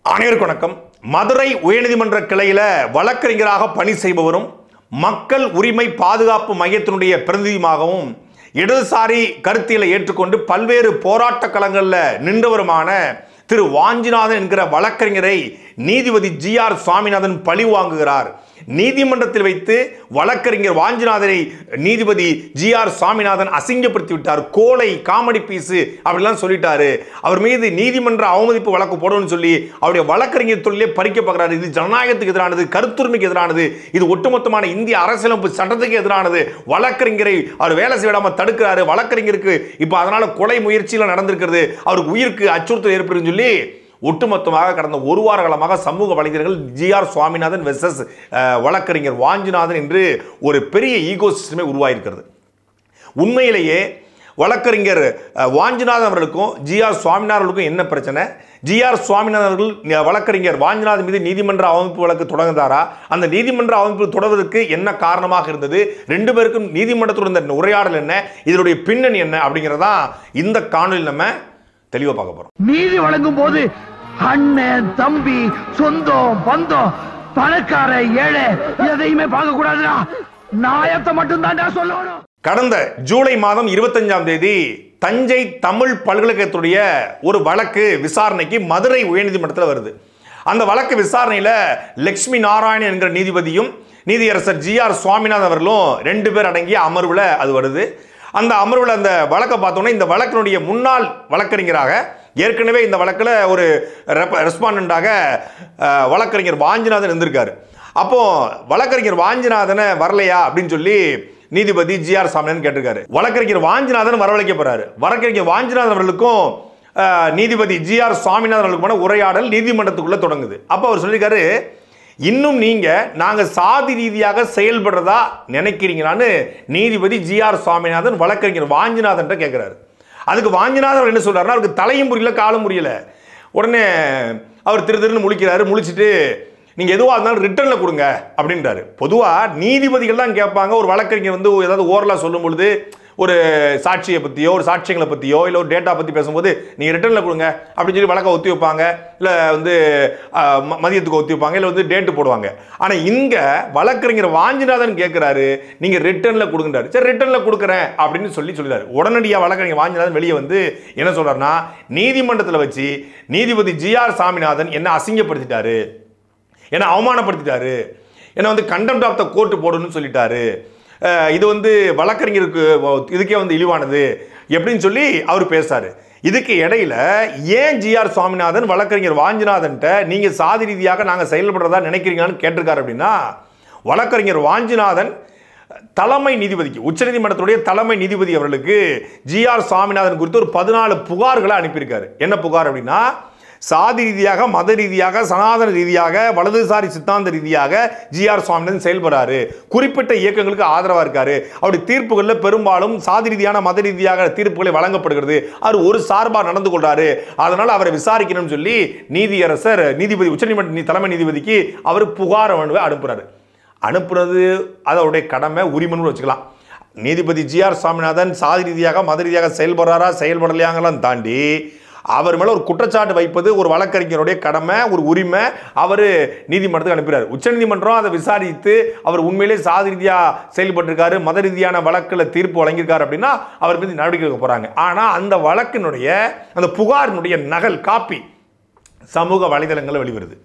அனைவருக்கும் வணக்கம். மதுரை உயர்நீதிமன்ற கிளையில வழக்கறிஞராக பணி செய்பவரும் மக்கள் உரிமை பாதுகாப்பு மையத்தினுடைய பிரதிநிதியாகவும் இடதுசாரி கருத்தியலை ஏற்றுக்கொண்டு பல்வேறு போராட்ட களங்களில் நின்றவருமான திரு வாஞ்சிநாதன் என்கிற வழக்கறிஞரை நீதிபதி ஜி.ஆர். சுவாமிநாதன் பழி வாங்குகிறார். நீதிமன்றத்தில் வைத்து வழக்கறிஞர் வாஞ்சிநாதனை நீதிபதி ஜி.ஆர். சுவாமிநாதன் அசிங்கப்படுத்தி விட்டார். கோலை, காமெடி பீஸு அப்படிலாம் சொல்லிட்டாரு. அவர் மீது நீதிமன்ற அவமதிப்பு வழக்கு போடணும்னு சொல்லி அவருடைய வழக்கறிஞர் தொழிலே பறிக்க பார்க்கிறாரு. இது ஜனநாயகத்துக்கு எதிரானது, கருத்துரிமைக்கு எதிரானது, இது ஒட்டுமொத்தமான இந்திய அரசியலமைப்பு சட்டத்துக்கு எதிரானது. வழக்கறிஞரை அவர் வேலை செய்ய விடாம தடுக்கிறாரு. வழக்கறிஞருக்கு இப்போ அதனால கொலை முயற்சியில் நடந்திருக்கிறது, அவருக்கு உயிருக்கு அச்சுறுத்தல் ஏற்படுன்னு சொல்லி ஒட்டுமொத்தமாக கடந்த ஒரு வார காலமாக சமூக வலைதளங்கள் ஜி.ஆர். சுவாமிநாதன் வெர்சஸ் வழக்கறிஞர் வாஞ்சிநாதன் என்று ஒரு பெரிய ஈகோ சிஸ்டமே உருவாயிருக்கிறது. உண்மையிலேயே வழக்கறிஞர் வாஞ்சிநாதன் அவர்களுக்கும் ஜி.ஆர். சுவாமிநாதன் அவர்களுக்கும் என்ன பிரச்சனை? ஜி.ஆர். சுவாமிநாதன் அவர்கள் வழக்கறிஞர் வாஞ்சிநாதன் மீது நீதிமன்ற அவமதிப்பு வழக்கு தொடர்ந்தாரா? அந்த நீதிமன்ற அவமதிப்பு தொடர்வதற்கு என்ன காரணமாக இருந்தது? ரெண்டு பேருக்கும் நீதிமன்றத்துடன் இருந்த உரையாடல் என்ன? இதனுடைய பின்னணி என்ன அப்படிங்கிறதா இந்த காணொலி நம்ம தெளிவா பார்க்க போறோம். நீதி வழங்கும் போது அண்ணன், தம்பி, சொந்தம், பந்தம், பணக்கார, ஏழை எதையுமே பார்க்க கூடாதுடா. நியாயத்தை மட்டும் தான் சொல்லணும். கடந்த ஜூலை மாதம் 25ஆம் தேதி தஞ்சை தமிழ் பல்கலைக்கழகத்துடைய ஒரு வழக்கு விசாரணைக்கு மதுரை உயர்நீதிமன்றத்தில் வருது. அந்த வழக்கு விசாரணையில் லட்சுமி நாராயணன் என்கிற நீதிபதியும் நீதியரசர் ஜி.ஆர். சுவாமிநாதன் அவர்களும் ரெண்டு பேர் அடங்கிய அமர்வில் அது வருது. அந்த அமர்வில் அந்த வழக்கை பார்த்தோன்னா இந்த வழக்கினுடைய முன்னாள் வழக்கறிஞராக ஏற்கனவே இந்த வழக்கில் ஒரு ரெஸ்பாண்டண்டாக வழக்கறிஞர் வாஞ்சிநாதன் இருந்திருக்காரு. அப்போ வழக்கறிஞர் வாஞ்சிநாதனை வரலையா அப்படின்னு சொல்லி நீதிபதி ஜி.ஆர். சுவாமிநாதன் கேட்டிருக்காரு. வழக்கறிஞர் வாஞ்சிநாதன் வரவழைக்க போறாரு. வழக்கறிஞர் வாஞ்சிநாதன் அவர்களுக்கும் நீதிபதி ஜி.ஆர். சுவாமிநாதன் அவர்களுக்குமான உரையாடல் நீதிமன்றத்துக்குள்ள தொடங்குது. அப்போ அவர் சொல்லியிருக்காரு, இன்னும் நீங்க நாங்க சாதி ரீதியாக செயல்படுறதா நினைக்கிறீங்களான்னு நீதிபதி ஜி.ஆர். சுவாமிநாதன் வழக்கறிஞர் வாஞ்சிநாதன் கேட்கிறாரு. அதுக்கு வாஞ்சிநாதன் என்ன சொல்றாருன்னா, அவருக்கு தலையும் புரியல, காலும் புரியல. உடனே அவர் திருன்னு முழிக்கிறாரு. முழிச்சிட்டு நீங்க எதுவாக இருந்தாலும் ரிட்டர்ன்ல கொடுங்க அப்படின்றாரு. பொதுவா நீதிபதிகள் தான் கேட்பாங்க. ஒரு வழக்கறிஞர் வந்து ஏதாவது ஓரலா சொல்லும் பொழுது, ஒரு சாட்சியை பற்றியோ ஒரு சாட்சியங்களை பற்றியோ இல்லை ஒரு டேட்டா பற்றி பேசும்போது நீங்கள் ரிட்டர்னில் கொடுங்க அப்படின்னு சொல்லி வழக்கை ஒத்தி வைப்பாங்க, இல்லை வந்து மதியத்துக்கு ஒத்தி வைப்பாங்க, இல்லை வந்து டேட்டு போடுவாங்க. ஆனால் இங்கே வழக்கறிஞர் வாஞ்சிநாதன் கேட்குறாரு, நீங்கள் ரிட்டர்னில் கொடுங்கன்றாரு. சரி, ரிட்டர்னில் கொடுக்குறேன் அப்படின்னு சொல்லிடுறாரு. உடனடியாக வழக்கறிஞர் வாஞ்சிநாதன் வெளியே வந்து என்ன சொல்கிறாருன்னா, நீதிமன்றத்தில் வச்சு நீதிபதி ஜி.ஆர். சுவாமிநாதன் என்ன அசிங்கப்படுத்திட்டாரு, என்ன அவமானப்படுத்திட்டாரு, என்ன வந்து கண்டெம்ட் ஆஃப் த கோர்ட் போடணும்னு சொல்லிட்டாரு, இது வந்து வழக்கறிஞருக்கு இதுக்கே வந்து இழிவானது எப்படின்னு சொல்லி அவர் பேசாரு. இதுக்கு இடையில ஏன் ஜி.ஆர். சுவாமிநாதன் வழக்கறிஞர் வாஞ்சிநாதன்ட்ட நீங்க சாதி ரீதியாக நாங்க செயல்படுறதா நினைக்கிறீங்கன்னு கேட்டிருக்காரு. அப்படின்னா வழக்கறிஞர் வாஞ்சிநாதன் தலைமை நீதிபதிக்கு, உச்சநீதிமன்றத்துடைய தலைமை நீதிபதி அவர்களுக்கு ஜி.ஆர். சுவாமிநாதன் குறித்து ஒரு 14 புகார்களை அனுப்பியிருக்காரு. என்ன புகார் அப்படின்னா, சாதி ரீதியாக, மத ரீதியாக, சனாதன ரீதியாக, வலதுசாரி சித்தாந்த ரீதியாக ஜி.ஆர். சுவாமிநாதன் செயல்படுறாரு, குறிப்பிட்ட இயக்கங்களுக்கு ஆதரவாக இருக்காரு, அவருடைய தீர்ப்புகளில் பெரும்பாலும் சாதி ரீதியான மத ரீதியாக தீர்ப்புகளை வழங்கப்படுகிறது, அவர் ஒரு சார்பாக நடந்து கொள்றாரு, அதனால அவரை விசாரிக்கணும்னு சொல்லி நீதியரசர் நீதிபதி உச்சநீதிமன்ற தலைமை நீதிபதிக்கு அவர் புகார் அனுப்புறாரு. அனுப்புறது அதோடைய கடமை, உரிமைன்னு வச்சுக்கலாம். நீதிபதி ஜி.ஆர். சுவாமிநாதன் சாதி ரீதியாக மத ரீதியாக செயல்படுறாரா செயல்படலையாங்கலாம் தாண்டி அவர் மேலே ஒரு குற்றச்சாட்டு வைப்பது ஒரு வழக்கறிஞருடைய கடமை, ஒரு உரிமை. அவர் நீதிமன்றத்துக்கு அனுப்புகிறார். உச்சநீதிமன்றம் அதை விசாரித்து அவர் உண்மையிலே சாதி ரீதியாக செயல்பட்டிருக்காரு, மத ரீதியான வழக்கில் தீர்ப்பு வழங்கியிருக்காரு அப்படின்னா அவர் மீது நடவடிக்கை எடுக்க போகிறாங்க. ஆனால் அந்த வழக்கினுடைய அந்த புகாரினுடைய நகல் காப்பி சமூக வலைதளங்களில் வெளிவருது.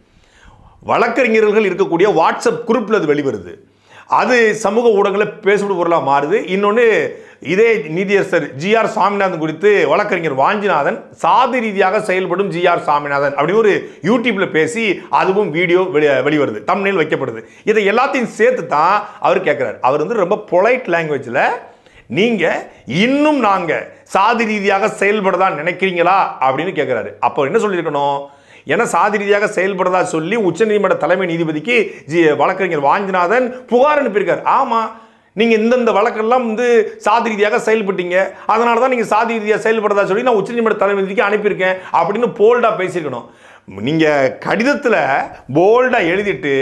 வழக்கறிஞர்கள் இருக்கக்கூடிய வாட்ஸ்அப் குரூப்பில் அது வெளிவருது. அது சமூக ஊடகங்களில் பேசப்படும் பொருளாக மாறுது. இன்னொன்று, இதே நீதியரசர் ஜி.ஆர். சுவாமிநாதன் குறித்து வழக்கறிஞர் வாஞ்சிநாதன் சாதி ரீதியாக செயல்படும் ஜி.ஆர். சுவாமிநாதன் அப்படின்னு ஒரு யூடியூப்ல பேசி அதுவும் வீடியோ வெளிவருது, தம்ப்நெயில் வைக்கப்படுது. இதை எல்லாத்தையும் சேர்த்து தான் அவர் கேட்கிறார். அவர் வந்து ரொம்ப பொலைட் லாங்குவேஜில் நீங்க இன்னும் நாங்க சாதி ரீதியாக செயல்படதான் நினைக்கிறீங்களா அப்படின்னு கேட்கிறாரு. அப்போ என்ன சொல்லியிருக்கணும்? ஏன்னா சாதி ரீதியாக செயல்படுறதா சொல்லி உச்சநீதிமன்ற தலைமை நீதிபதிக்கு வழக்கறிஞர் வாஞ்சிநாதன் புகார் அனுப்பியிருக்காரு. ஆமா, நீங்க இந்த வழக்கெல்லாம் வந்து சாதி ரீதியாக செயல்பட்டீங்க, அதனால தான் நீங்க சாதி ரீதியாக செயல்படுறதா சொல்லி நான் உச்சநீதிமன்ற தலைமை நீதிக்கு அனுப்பியிருக்கேன் அப்படின்னு போல்டா பேசியிருக்கணும். நீங்க கடிதத்தில் போல்டா எழுதிட்டு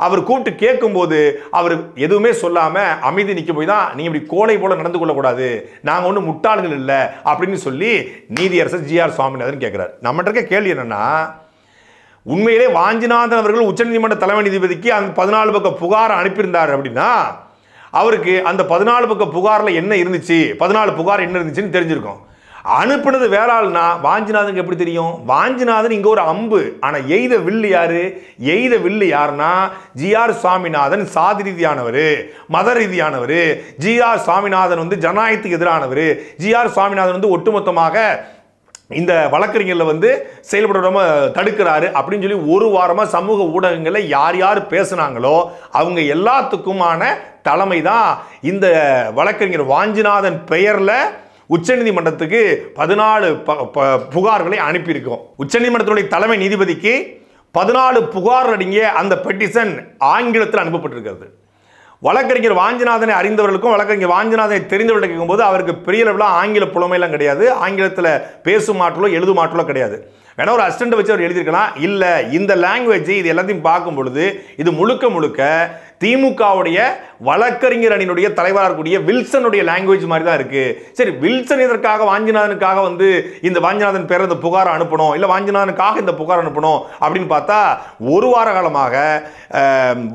அவர் கூப்பிட்டு கேட்கும்போது அவர் எதுவுமே சொல்லாம அமைதி நிற்க போய் தான் நீங்க இப்படி கோலை போல நடந்து கொள்ளக்கூடாது, நாங்கள் ஒன்றும் முட்டாள்கள் இல்லை அப்படின்னு சொல்லி நீதியரசர் ஜி.ஆர். சுவாமிநாதன் கேட்கிறார். நம்மகிட்ட இருக்க கேள்வி என்னன்னா, உண்மையிலே வாஞ்சிநாதன் அவர்கள் உச்சநீதிமன்ற தலைமை நீதிபதிக்கு அந்த 14 பக்க புகார் அனுப்பியிருந்தார் அப்படின்னா அவருக்கு அந்த 14 பக்க புகாரில் என்ன இருந்துச்சு, 14 புகார் என்ன இருந்துச்சுன்னு தெரிஞ்சிருக்கும். அனுப்புனது வேற ஆள்னா வாஞ்சிநாதனுக்கு எப்படி தெரியும்? வாஞ்சிநாதன் இங்க ஒரு அம்பு. ஆனா எய்த வில்லு யாரு? எய்த வில்லு யாருன்னா ஜிஆர் சுவாமிநாதன் சாதி ரீதியானவர், மத ரீதியானவர். ஜிஆர் சுவாமிநாதன் வந்து ஜனநாயகத்துக்கு எதிரானவர். ஜிஆர் சுவாமிநாதன் வந்து ஒட்டுமொத்தமாக இந்த வழக்கறிஞர்ல வந்து செயல்படாம தடுக்கிறாரு அப்படின்னு சொல்லி ஒரு வாரமா சமூக ஊடகங்களில் யார் யார் பேசுனாங்களோ அவங்க எல்லாத்துக்குமான தலைமை தான் இந்த வழக்கறிஞர் வாஞ்சிநாதன் பெயர்ல உச்சநீதிமன்றத்துக்கு 14 புகார்களை அனுப்பியிருக்கோம். உச்சநீதிமன்றத்துடைய தலைமை நீதிபதிக்கு 14 புகார் அடங்கிய அந்த பெட்டிஷன் ஆங்கிலத்தில் அனுப்பப்பட்டிருக்கிறது. வழக்கறிஞர் வாஞ்சிநாதனை அறிந்தவர்களுக்கும் வழக்கறிஞர் வாஞ்சிநாதனை தெரிந்தவர்கள் கேட்கும்போது அவருக்கு பெரிய அளவில் ஆங்கில புலமையெல்லாம் கிடையாது, ஆங்கிலத்தில் பேசும் மாற்றலோ எழுதும் மாற்றலோ கிடையாது. வேணா ஒரு அசிஸ்டன்ட் வச்சு அவர் எழுதியிருக்கலாம். இல்லை, இந்த லாங்குவேஜ் இது எல்லாத்தையும் பார்க்கும் பொழுது இது முழுக்க முழுக்க திமுகவுடைய வழக்கறிஞர் அணியினுடைய தலைவராக இருக்கக்கூடிய வில்சனுடைய லாங்குவேஜ் மாதிரி தான் இருக்கு. சரி, வில்சன் இதற்காக வாஞ்சிநாதனுக்காக வந்து இந்த வாஞ்சிநாதன் பேர் இந்த புகார் அனுப்பணும், இல்லை வாஞ்சிநாதனுக்காக இந்த புகார் அனுப்பணும் அப்படின்னு பார்த்தா ஒரு வார காலமாக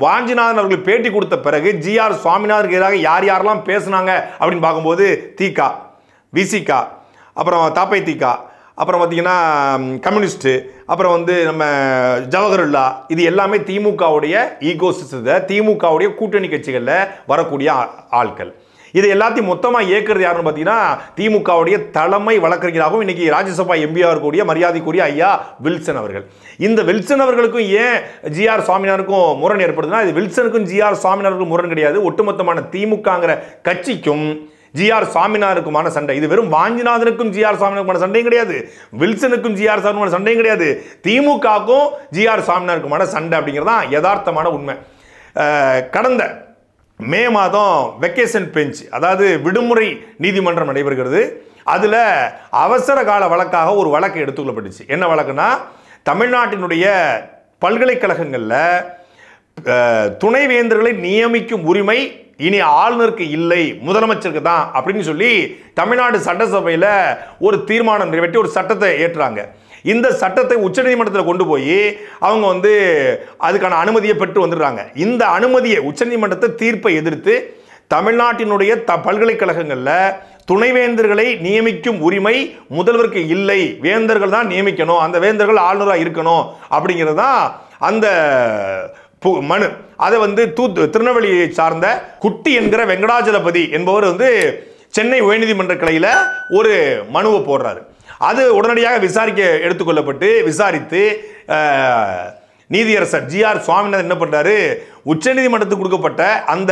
வாஞ்சிநாதன் அவர்கள் பேட்டி கொடுத்த பிறகு ஜிஆர் சுவாமிநாதனுக்கு எதிராக யார் யாரெல்லாம் பேசுனாங்க அப்படின்னு பார்க்கும்போது திக, விசிக, அப்புறம் தாப்பை திக, அப்புறம் பார்த்தீங்கன்னா கம்யூனிஸ்ட்டு, அப்புறம் வந்து நம்ம ஜவஹர்லா, இது எல்லாமே திமுகவுடைய ஈகோசிஸ்டத்தை திமுகவுடைய கூட்டணி கட்சிகளில் வரக்கூடிய ஆட்கள். இது எல்லாத்தையும் மொத்தமாக இயக்குறது யாருன்னு பார்த்தீங்கன்னா திமுகவுடைய தலைமை வழக்கறிஞராகவும் இன்னைக்கு ராஜ்யசபா எம்பியாக இருக்கக்கூடிய மரியாதைக்குரிய ஐயா வில்சன் அவர்கள். இந்த வில்சன் அவர்களுக்கும் ஏன் ஜிஆர் சுவாமிநாதனுக்கும் முரண் ஏற்படுதுன்னா இது வில்சனுக்கும் ஜிஆர் சுவாமிநாதனுக்கும் முரண் கிடையாது, ஒட்டுமொத்தமான திமுகங்கிற கட்சிக்கும் ஜிஆர் சுவாமிநாதனுக்குமான சண்டை. இது வெறும் வாஞ்சிநாதனுக்கும் ஜிஆர் சுவாமிநாதனுக்குமான சண்டையும் கிடையாது, வில்சனுக்கும் ஜிஆர் சுவாமிநாதன் சண்டையும் கிடையாது, திமுகவுக்கும் ஜிஆர் சுவாமிநாதனுக்குமான சண்டை அப்படிங்கிறது தான் யதார்த்தமான உண்மை. கடந்த மே மாதம் வெக்கேஷன் பெஞ்ச், அதாவது விடுமுறை நீதிமன்றம் நடைபெறுகிறது. அதில் அவசர கால வழக்காக ஒரு வழக்கு எடுத்துக்கொள்ளப்பட்டுச்சு. என்ன வழக்குனா தமிழ்நாட்டினுடைய பல்கலைக்கழகங்களில் துணைவேந்தர்களை நியமிக்கும் உரிமை இனி ஆளுநருக்கு இல்லை, முதலமைச்சருக்கு தான் அப்படின்னு சொல்லி தமிழ்நாடு சட்டசபையில் ஒரு தீர்மானம் நிறைவேற்றி ஒரு சட்டத்தை ஏற்றுறாங்க. இந்த சட்டத்தை உச்சநீதிமன்றத்தில் கொண்டு போய் அவங்க வந்து அதுக்கான அனுமதியை பெற்று வந்துடுறாங்க. இந்த அனுமதியை உச்சநீதிமன்றத்தை தீர்ப்பை எதிர்த்து தமிழ்நாட்டினுடைய பல்கலைக்கழகங்களில் துணைவேந்தர்களை நியமிக்கும் உரிமை முதல்வருக்கு இல்லை, வேந்தர்கள் தான் நியமிக்கணும், அந்த வேந்தர்கள் ஆளுநராக இருக்கணும் அப்படிங்கிறது தான் அந்த மனு. அதை வந்து திருநெல்வேலியை சார்ந்த குட்டி என்கிற வெங்கடாஜலபதி என்பவர் வந்து சென்னை உயர்நீதிமன்ற கிளையில் ஒரு மனுவை போடுறாரு. அது உடனடியாக விசாரிக்க எடுத்துக்கொள்ளப்பட்டு விசாரித்து நீதியரசர் ஜிஆர் சுவாமிநாதன் என்ன பண்றாரு, உச்சநீதிமன்றத்துக்கு கொடுக்கப்பட்ட அந்த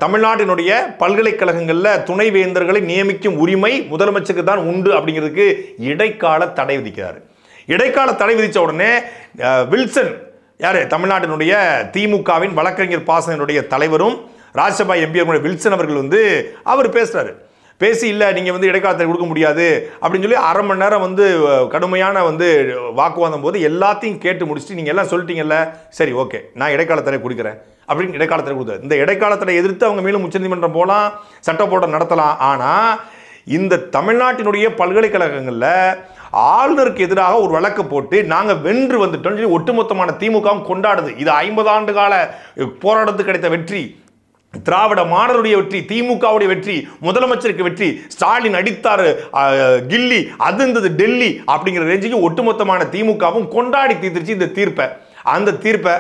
தமிழ்நாட்டினுடைய பல்கலைக்கழகங்களில் துணைவேந்தர்களை நியமிக்கும் உரிமை முதலமைச்சருக்கு தான் உண்டு அப்படிங்கிறதுக்கு இடைக்கால தடை விதிக்கிறார். இடைக்கால தடை விதித்த உடனே வில்சன், யாரு, தமிழ்நாட்டினுடைய திமுகவின் வழக்கறிஞர் பாசனுடைய தலைவரும் ராஜ்யசபா எம்பி வில்சன் அவர்கள் வந்து அவர் பேசுறாரு. பேசி இல்லை நீங்கள் வந்து இடைக்காலத்தை கொடுக்க முடியாது அப்படின்னு சொல்லி அரை மணி நேரம் வந்து கடுமையான வந்து வாக்குவாதம் போது எல்லாத்தையும் கேட்டு முடிச்சுட்டு நீங்கள் எல்லாம் சொல்லிட்டீங்கல்ல, சரி ஓகே நான் இடைக்காலத்தடை கொடுக்குறேன் அப்படின்னு இடைக்காலத்தடை கொடுத்தாரு. இந்த இடைக்காலத்தடை எதிர்த்து அவங்க மேலும் உச்சநீதிமன்றம் போகலாம், சட்ட போராட்டம் நடத்தலாம். ஆனால் இந்த தமிழ்நாட்டினுடைய பல்கலைக்கழகங்களில் ஆளுநருக்கு எதிராக ஒரு வழக்கு போட்டு நாங்கள் வென்று வந்துட்டோம் சொல்லி ஒட்டுமொத்தமான திமுகவும் கொண்டாடுது. இது 50 ஆண்டு கால போராட்டத்துக்கு கிடைத்த வெற்றி, திராவிட மாடலுடைய வெற்றி, திமுகவுடைய வெற்றி, முதலமைச்சருக்கு வெற்றி, ஸ்டாலின் அடித்தார் கில்லி, அதிர்ந்தது டெல்லி அப்படிங்கிற ரேஞ்சுக்கு ஒட்டுமொத்தமான திமுகவும் கொண்டாடி தீர்த்துச்சு இந்த தீர்ப்பை. அந்த தீர்ப்பை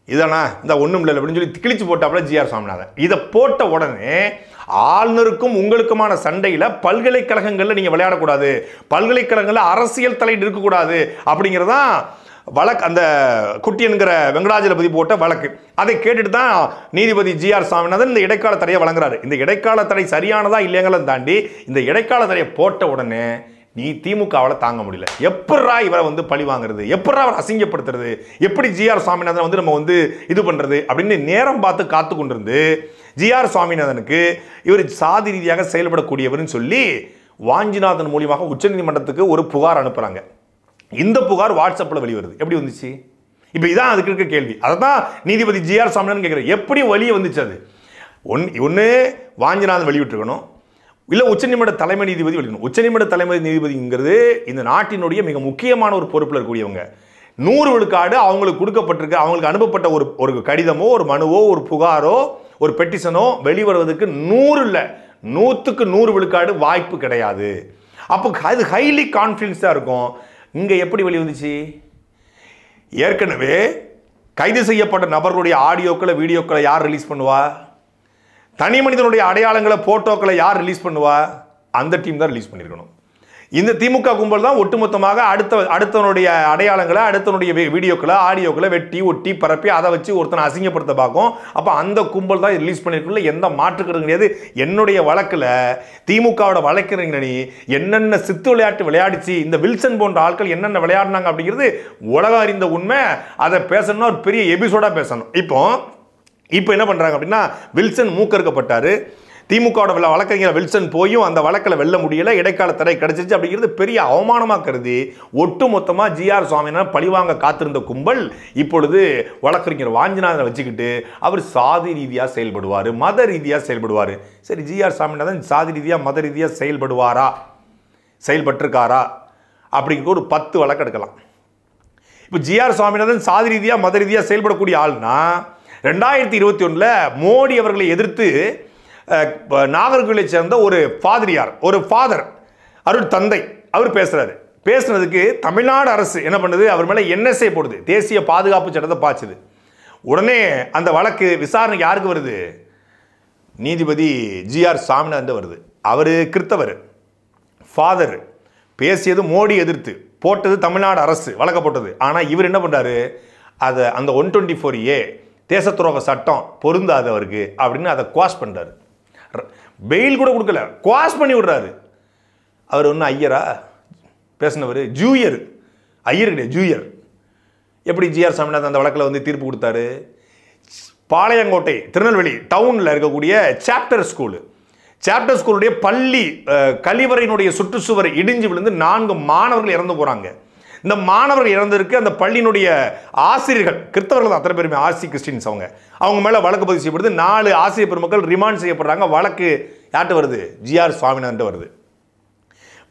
இதானா இந்த ஒன்றும் இல்லை அப்படின்னு சொல்லி கிழிச்சு போட்டாப்புல ஜிஆர் சுவாமிநாதன். இதை போட்ட உடனே ஆளுநருக்கும் உங்களுக்குமான சண்டையில் பல்கலைக்கழகங்களில் நீங்கள் விளையாடக்கூடாது, பல்கலைக்கழகங்களில் அரசியல் தலையீடு இருக்கக்கூடாது அப்படிங்கிறதான் வழக்கு. அந்த குட்டி என்கிற வெங்கடாஜலபதி போட்ட வழக்கு. அதை கேட்டுட்டு தான் நீதிபதி ஜிஆர் சுவாமிநாதன் இந்த இடைக்கால தடையை வழங்குறாரு. இந்த இடைக்கால தடை சரியானதா இல்லைங்கிறத தாண்டி இந்த இடைக்கால தடையை போட்ட உடனே நீ திமுகவால் தாங்க முடியல. எப்படா இவரை வந்து பழி வாங்குறது, எப்படா அவர் அசிங்கப்படுத்துறது, எப்படி ஜிஆர் சுவாமிநாதன் வந்து நம்ம வந்து இது பண்றது அப்படின்னு நேரம் பார்த்து காத்து கொண்டிருந்து ஜிஆர் சுவாமிநாதனுக்கு இவர் சாதி ரீதியாக செயல்படக்கூடியவர்னு சொல்லி வாஞ்சிநாதன் மூலியமாக உச்சநீதிமன்றத்துக்கு ஒரு புகார் அனுப்புறாங்க. இந்த புகார் வாட்ஸ்அப்பில் வெளிவருது. எப்படி வந்துச்சு? இப்போ இதான் அதுக்கு இருக்க கேள்வி. அதை தான் நீதிபதி ஜிஆர் சுவாமிநாதன் கேட்குறாரு, எப்படி வெளியே வந்துச்சு? அது ஒன்று வாஞ்சிநாதன் வெளியிட்டிருக்கணும், இல்லை உச்சநீதிமன்ற தலைமை நீதிபதி வெளியிடணும். உச்சநீதிமன்ற தலைமை நீதிபதிங்கிறது இந்த நாட்டினுடைய மிக முக்கியமான ஒரு பொறுப்பில் இருக்கக்கூடியவங்க. 100 விழுக்காடு அவங்களுக்கு கொடுக்கப்பட்டிருக்கு, அவங்களுக்கு அனுப்பப்பட்ட ஒரு கடிதமோ ஒரு மனுவோ ஒரு புகாரோ ஒரு பெட்டிஷனோ வெளிவருவதற்கு 100 இல்லை 100க்கு 100 விழுக்காடு வாய்ப்பு கிடையாது. அப்போ அது ஹைலி கான்ஃபிடன்ஸாக இருக்கும். இங்கே எப்படி வெளிவந்துச்சு? ஏற்கனவே கைது செய்யப்பட்ட நபர்களுடைய ஆடியோக்களை வீடியோக்களை யார் ரிலீஸ் பண்ணுவா? தனி மனிதனுடைய அடையாளங்களை போட்டோக்களை யார் ரிலீஸ் பண்ணுவா? அந்த டீம் தான் ரிலீஸ் பண்ணியிருக்கணும். இந்த திமுக கும்பல் தான் ஒட்டுமொத்தமாக அடுத்தவனுடைய அடையாளங்களை அடுத்தவனுடைய வீடியோக்களை ஆடியோக்களை வெட்டி ஒட்டி பரப்பி அதை வச்சு ஒருத்தனை அசிங்கப்படுத்த பார்க்கும். அப்போ அந்த கும்பல் தான் ரிலீஸ் பண்ணியிருக்கல, எந்த மாற்றுக்கிறது கிடையாது. என்னுடைய வழக்கில் திமுகவோட வழக்கறிஞரணி என்னென்ன சித்து விளையாட்டு விளையாடிச்சு, இந்த வில்சன் போன்ற ஆட்கள் என்னென்ன விளையாடினாங்க அப்படிங்கிறது உலக அறிந்த உண்மை. அதை பேசணும்னா ஒரு பெரிய எபிசோடாக பேசணும். இப்போ என்ன பண்ணுறாங்க அப்படின்னா, வில்சன் மூக்கறுக்கப்பட்டார். திமுகவோட வழக்கறிஞர் வில்சன் போயும் அந்த வழக்கில் வெல்ல முடியல, இடைக்கால தடை கிடைச்சிச்சு அப்படிங்கிறது பெரிய அவமானமாக கருதி ஒட்டுமொத்தமாக ஜிஆர் சுவாமிநாதன் பழிவாங்க காத்திருந்த கும்பல் இப்பொழுது வழக்கறிஞர் வாஞ்சிநாதனை வச்சுக்கிட்டு அவர் சாதி ரீதியாக செயல்படுவார், மத ரீதியாக செயல்படுவார். சரி, ஜிஆர் சுவாமிநாதன் சாதி ரீதியாக மத ரீதியாக செயல்பட்டிருக்காரா அப்படிங்கிற ஒரு 10 வழக்கு எடுக்கலாம். இப்போ ஜிஆர் சுவாமிநாதன் சாதி ரீதியாக மத ரீதியாக செயல்படக்கூடிய ஆள்னா 2021 மோடி அவர்களை எதிர்த்து நாகர்கோவிலை சேர்ந்த ஒரு ஃபாதர் அருள் தந்தை அவர் பேசுறதுக்கு தமிழ்நாடு அரசு என்ன பண்ணுது? அவர் மேலே NSA போடுது, தேசிய பாதுகாப்பு சட்டத்தை பாய்ச்சுது. உடனே அந்த வழக்கு விசாரணைக்கு யாருக்கு வருது? நீதிபதி ஜிஆர் சாமிநாதன் வருது. அவர் கிறித்தவர், ஃபாதர், பேசியது மோடி எதிர்த்து, போட்டது தமிழ்நாடு அரசு வழக்க போட்டது. ஆனால் இவர் என்ன பண்ணுறாரு? அதை அந்த 124A தேசத்துரோக சட்டம் பொருந்தாது அவருக்கு அப்படின்னு அதை குவாஷ் பண்ணுறாரு. பெயில் கூட கொடுக்கல, குவாஷ் பண்ணி விடுறாரு. அவர் ஒன்றும் ஐயரா பேசினவர்? ஜூயர், ஐயர் கிடையாது, ஜூயர். எப்படி ஜிஆர் சாமிநாதன் அந்த வழக்கில் வந்து தீர்ப்பு கொடுத்தாரு? பாளையங்கோட்டை திருநெல்வேலி டவுனில் இருக்கக்கூடிய சாப்டர் ஸ்கூலுடைய பள்ளி கழிவறையினுடைய சுற்றுச்சுவர் இடிஞ்சு விழுந்து 4 மாணவர்கள் இறந்து போகிறாங்க. இந்த மாணவர்கள் இறந்திருக்கு. அந்த பள்ளியினுடைய ஆசிரியர்கள் கிறிஸ்தவர்கள் தான், அத்தனை பேருமே ஆர்சி கிறிஸ்டின்ஸ். அவங்க மேலே வழக்கு பதிவு செய்யப்படுது. 4 ஆசிரியர் பெருமக்கள் ரிமாண்ட் செய்யப்படுறாங்க. வழக்கு யார்கிட்ட வருது? ஜிஆர் சுவாமிநாதன் வருது.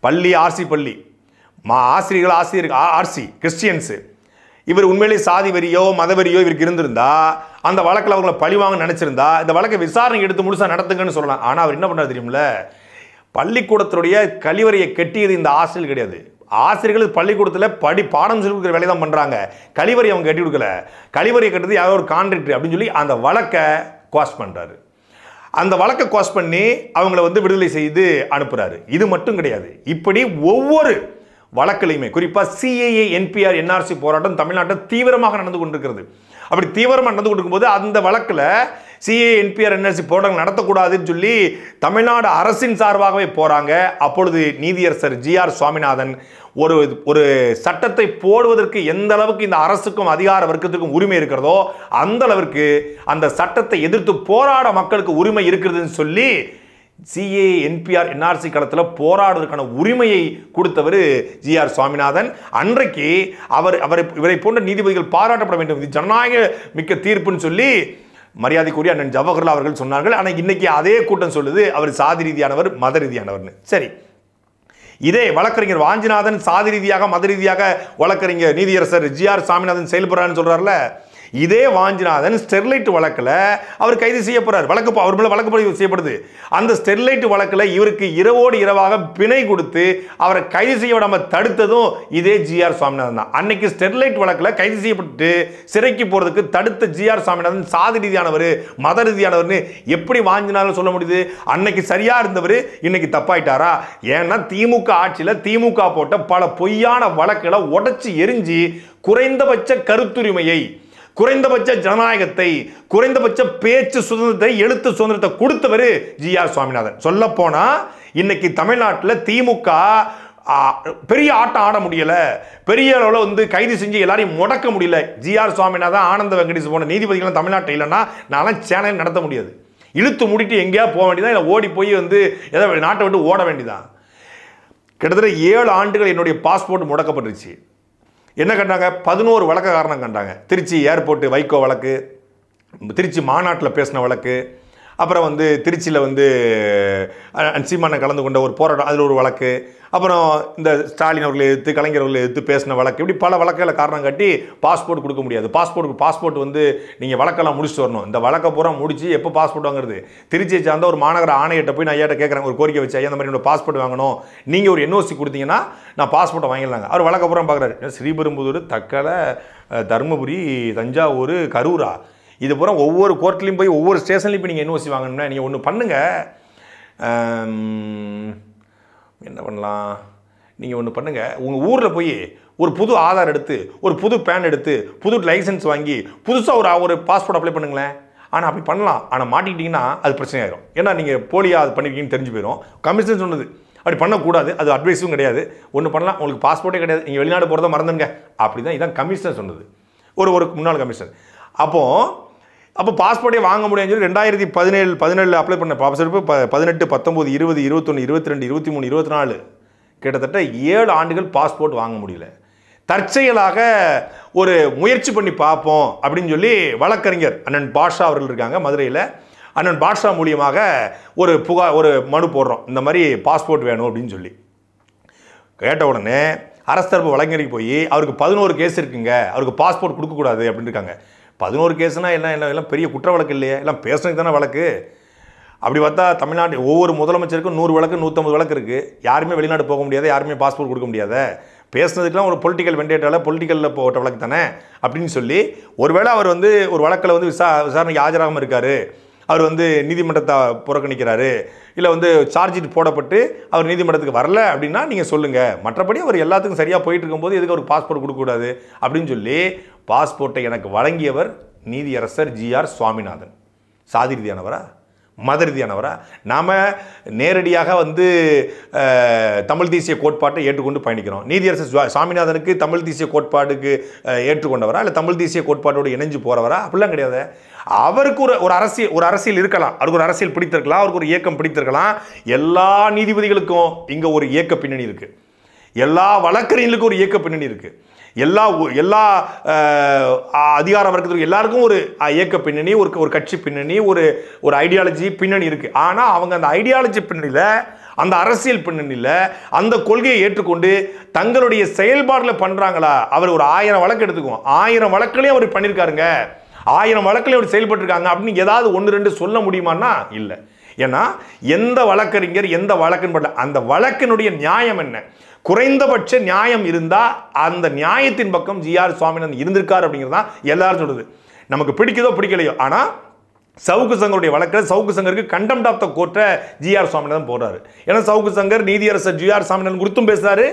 பள்ளி ஆர்சி பள்ளி ஆசிரியர்கள் ஆர்சி கிறிஸ்டியன்ஸு. இவர் உண்மையிலேயே சாதி வெறியோ மத வெறியோ இவருக்கு இருந்திருந்தா அந்த வழக்கில் அவங்களை பழிவாங்க நினைச்சிருந்தா இந்த வழக்கை விசாரணை எடுத்து முழுசாக நடத்துங்கன்னு சொல்லலாம். ஆனால் அவர் என்ன பண்ணார் தெரியுமில்ல? பள்ளிக்கூடத்துடைய கழிவறையை கட்டியது இந்த ஆசிரியர் கிடையாது. ஆசிரியர்கள் பள்ளிக்கூடத்தில் பாடம் சொல்லி கொடுக்குற வேலையை தான் பண்ணுறாங்க. கழிவறை அவங்க கட்டி கொடுக்கல. கழிவறையை கட்டுறது யாரோ ஒரு கான்ட்ராக்டர் அப்படின்னு சொல்லி அந்த வழக்கை குவாஷ் பண்ணுறாரு. அந்த வழக்கை குவாஷ் பண்ணி அவங்கள வந்து விடுதலை செய்து அனுப்புகிறாரு. இது மட்டும் கிடையாது, இப்படி ஒவ்வொரு வழக்கிலையுமே குறிப்பாக CAA NPR NRC போராட்டம் தமிழ்நாட்டில் தீவிரமாக நடந்து கொண்டிருக்கிறது. அப்படி தீவிரமாக நடந்து கொண்டிருக்கும்போது அந்த வழக்கில் CAA NPR NRC போராட்டம் நடத்தக்கூடாதுன்னு சொல்லி தமிழ்நாடு அரசின் சார்பாகவே போகிறாங்க. அப்பொழுது நீதியரசர் ஜிஆர் சுவாமிநாதன் ஒரு சட்டத்தை போடுவதற்கு எந்த அளவுக்கு இந்த அரசுக்கும் அதிகார வர்க்கத்துக்கும் உரிமை இருக்கிறதோ அந்த அளவிற்கு அந்த சட்டத்தை எதிர்த்து போராட மக்களுக்கு உரிமை இருக்கிறதுன்னு சொல்லி CAA NPR NRC களத்தில் போராடுவதற்கான உரிமையை கொடுத்தவர் ஜிஆர் சுவாமிநாதன். அன்றைக்கு இவரை போன்ற நீதிபதிகள் பாராட்டப்பட வேண்டும், இது ஜனநாயக மிக்க தீர்ப்புன்னு சொல்லி மரியாதைக்குரிய அண்ணன் ஜவஹர்லால் அவர்கள் சொன்னார்கள். ஆனால் இன்னைக்கு அதே கூட்டம் சொல்லுது அவர் சாதி ரீதியானவர் மத ரீதியானவர்னு. சரி, இதே வழக்கறிஞர் வாஞ்சிநாதன் சாதி ரீதியாக மத ரீதியாக வழக்கறிஞர் நீதியரசர் ஜிஆர் சாமிநாதன் செயல்படுறான்னு சொல்றாருல, இதே வாஞ்சிநாதன் ஸ்டெர்லைட் வழக்கில் அவர் கைது செய்யப்படுறார். அவர் மேலே வழக்கு பதிவு செய்யப்படுது. அந்த ஸ்டெர்லைட் வழக்கில் இவருக்கு இரவோடு இரவாக பிணை கொடுத்து அவரை கைது செய்ய விடாமல் தடுத்ததும் இதே ஜிஆர் சுவாமிநாதன் தான். அன்னைக்கு ஸ்டெர்லைட் வழக்கில் கைது செய்யப்பட்டு சிறைக்கு போகிறதுக்கு தடுத்த ஜிஆர் சுவாமிநாதன் சாதி ரீதியானவர் மத ரீதியானவர்னு எப்படி வாஞ்சிநாதன் சொல்ல முடியுது? அன்னைக்கு சரியா இருந்தவர் இன்னைக்கு தப்பாயிட்டாரா? ஏன்னா திமுக ஆட்சியில் திமுக போட்ட பல பொய்யான வழக்குகளை உடைச்சி எரிஞ்சு குறைந்தபட்ச கருத்துரிமையை, குறைந்தபட்ச ஜனநாயகத்தை, குறைந்தபட்ச பேச்சு சுதந்திரத்தை, எழுத்து சுதந்திரத்தை கொடுத்தவர் ஜிஆர் சுவாமிநாதன். சொல்ல போனா இன்னைக்கு தமிழ்நாட்டில் திமுக பெரிய ஆட்டம் ஆட முடியல, பெரிய அளவில் வந்து கைது செஞ்சு எல்லாரையும் முடக்க முடியல. ஜிஆர் சுவாமிநாதன், ஆனந்த வெங்கடேஷ் போன நீதிபதிகள் தமிழ்நாட்டில் இல்லைன்னா நான்லாம் சேனல் நடத்த முடியாது. இழுத்து மூடிட்டு எங்கேயா போக வேண்டியதான், இல்லை ஓடி போய் வந்து ஏதோ நாட்டை விட்டு ஓட வேண்டியதான். கிட்டத்தட்ட 7 ஆண்டுகள் என்னுடைய பாஸ்போர்ட் முடக்கப்பட்டுருச்சு. என்ன கண்டாங்க? 11 வழக்க காரணம் கண்டாங்க. திருச்சி ஏர்போர்ட்டு வைகோ வழக்கு, திருச்சி மாநாட்டில் பேசின வழக்கு, அப்புறம் வந்து திருச்சியில் வந்து சீமானை கலந்து கொண்ட ஒரு போராட்டம், அதில் ஒரு வழக்கு, அப்புறம் இந்த ஸ்டாலின் அவர்களை எதிர்த்து கலைஞர் அவர்களை எதிர்த்து பேசின வழக்கு, இப்படி பல வழக்குகளை காரணம் காட்டி பாஸ்போர்ட் கொடுக்க முடியாது. பாஸ்போர்ட் வந்து நீங்கள் வழக்கெல்லாம் முடிச்சுட்டு வரணும். இந்த வழக்கை பூரா முடிச்சு எப்போ பாஸ்போர்ட் வாங்குறது? திருச்சியை சார்ந்த ஒரு மாநகர ஆணையத்தை போய் நான் ஐயாட்ட கேட்குறேன், ஒரு கோரிக்கை வச்சு, ஐயா இந்த மாதிரி என்னோட பாஸ்போர்ட் வாங்கணும், நீங்கள் ஒரு NOC கொடுத்தீங்கன்னா நான் பாஸ்போர்ட்டை வாங்கிடலாங்க. அவர் வழக்கை பூரா பார்க்குறாரு. ஸ்ரீபெரும்புதூர், தக்கலை, தருமபுரி, தஞ்சாவூர், கரூரா, இது பூரா ஒவ்வொரு கோர்ட்லேயும் போய் ஒவ்வொரு ஸ்டேஷன்லையும் போய் நீங்கள் NOC வாங்கணும்னா நீங்கள் ஒன்று பண்ணுங்கள். என்ன பண்ணலாம்? நீங்கள் ஒன்று பண்ணுங்கள், உங்கள் ஊரில் போய் ஒரு புது ஆதார் எடுத்து, ஒரு புது பேன் எடுத்து, புது லைசன்ஸ் வாங்கி புதுசாக ஒரு பாஸ்போர்ட் அப்ளை பண்ணுங்களேன். ஆனால் அப்படி பண்ணலாம். ஆனால் மாட்டிக்கிட்டிங்கன்னா அது பிரச்சனை ஆயிரும். ஏன்னா நீங்கள் போலியாக அது பண்ணிருக்கீங்கன்னு தெரிஞ்சு போயிடும். கமிஷன் சொன்னது அப்படி பண்ணக்கூடாது, அது அட்வைஸும் கிடையாது. ஒன்று பண்ணலாம், உங்களுக்கு பாஸ்போர்ட்டே கிடையாது, நீங்கள் வெளிநாடு போகிறத மறந்துங்க, அப்படி தான் இதான் கமிஷனர் சொன்னது, ஒரு முன்னாள் கமிஷனர். அப்போ பாஸ்போர்ட்டே வாங்க முடியும்னு சொல்லி 2017 அப்ளை பண்ண பாஸ்போர்ட் 18, 19, 20, 21, 22, 23, 24 கிட்டத்தட்ட 7 ஆண்டுகள் பாஸ்போர்ட் வாங்க முடியல. தற்செயலாக ஒரு முயற்சி பண்ணி பார்ப்போம் அப்படின்னு சொல்லி வழக்கறிஞர் அண்ணன் பாஷா அவர்கள் இருக்காங்க மதுரையில். அண்ணன் பாஷா மூலியமாக ஒரு மனு போடுறோம், இந்த மாதிரி பாஸ்போர்ட் வேணும் அப்படின்னு சொல்லி. கேட்ட உடனே அரசு தரப்பு வழக்கறிஞருக்கு போய் அவருக்கு 11 கேஸ் இருக்குங்க, அவருக்கு பாஸ்போர்ட் கொடுக்கக்கூடாது அப்படின்னு இருக்காங்க. 11 கேஸ்னால் எல்லாம் பெரிய குற்ற வழக்கு இல்லையே, எல்லாம் பேசுறதுக்கு தானே வழக்கு. அப்படி பார்த்தா தமிழ்நாட்டு ஒவ்வொரு முதலமைச்சருக்கும் 100 வழக்கு 150 வழக்கு இருக்குது. யாருமே வெளிநாடு போக முடியாது, யாருமே பாஸ்போர்ட் கொடுக்க முடியாது. பேசுனதுக்கெல்லாம் ஒரு பொலிட்டிக்கல் வெண்டேட்டால் பொலிட்டிக்கலில் போட்ட வழக்கு தானே அப்படின்னு சொல்லி, ஒருவேளை அவர் வந்து ஒரு வழக்கில் வந்து விசாரணைக்கு ஆஜராகாமல் இருக்கார், அவர் வந்து நீதிமன்றத்தை புறக்கணிக்கிறாரு, இல்லை வந்து சார்ஜ் ஷீட் போடப்பட்டு அவர் நீதிமன்றத்துக்கு வரல அப்படின்னா நீங்கள் சொல்லுங்கள். மற்றபடி அவர் எல்லாத்துக்கும் சரியாக போயிட்டு இருக்கும்போது எதுக்கு அவருக்கு பாஸ்போர்ட் கொடுக்கக்கூடாது அப்படின்னு சொல்லி பாஸ்போர்ட்டை எனக்கு வழங்கியவர் நீதியரசர் GR சுவாமிநாதன். சாதி ரீதியானவரா, மத ரீதியானவரா? நாம் நேரடியாக வந்து தமிழ் தேசிய கோட்பாட்டை ஏற்றுக்கொண்டு பயணிக்கிறோம். நீதியரசர் சுவாமிநாதனுக்கு தமிழ் தேசிய கோட்பாடுக்கு ஏற்றுக்கொண்டவரா, இல்லை தமிழ் தேசிய கோட்பாட்டோடு இணைஞ்சு போகிறவரா? அப்படிலாம் கிடையாது. அவருக்கு ஒரு அரசியல் இருக்கலாம், அவருக்கு ஒரு அரசியல் பிடித்திருக்கலாம், அவருக்கு ஒரு இயக்கம் பிடித்திருக்கலாம். எல்லா நீதிபதிகளுக்கும் இங்கே ஒரு இயக்க பின்னணி இருக்குது, எல்லா வழக்கறிஞர்களுக்கும் ஒரு இயக்க பின்னணி இருக்குது, எல்லா அதிகார வர்க்கத்துக்கு எல்லாருக்கும் ஒரு இயக்க பின்னணி, ஒரு கட்சி பின்னணி, ஒரு ஐடியாலஜி பின்னணி இருக்குது. ஆனால் அவங்க அந்த ஐடியாலஜி பின்னணியில், அந்த அரசியல் பின்னணியில் அந்த கொள்கையை ஏற்றுக்கொண்டு தங்களுடைய செயல்பாட்டில் பண்ணுறாங்களா? அவர் ஒரு 1000 வழக்கு எடுத்துக்குவோம், 1000 வழக்குலையும் அவர் பண்ணியிருக்காருங்க, 1000 வழக்குலையும் அவர் செயல்பட்டுருக்காங்க அப்படின்னு ஏதாவது 1-2 சொல்ல முடியுமான்னா இல்லை. ஏன்னா எந்த வழக்கறிஞர் எந்த வழக்குன்னு பட்ட அந்த வழக்கினுடைய நியாயம் என்ன, குறைந்தபட்ச நியாயம் இருந்தால் அந்த நியாயத்தின் பக்கம் GR சுவாமிநாதன் இருந்திருக்கார் அப்படிங்கிறதா எல்லாரும் சொல்லுது. நமக்கு பிடிக்குதோ பிடிக்கலையோ, ஆனால் சவுக்கு சங்கருடைய வழக்கில் சவுக்கு சங்கருக்கு கண்டெம்ட் ஆஃப் த கோர்ட்டை GR சுவாமிநாதன் போடுறாரு. ஏன்னா சவுக்கு சங்கர் நீதியரசர் GR சுவாமிநாதன் குறித்தும் பேசுறாரு,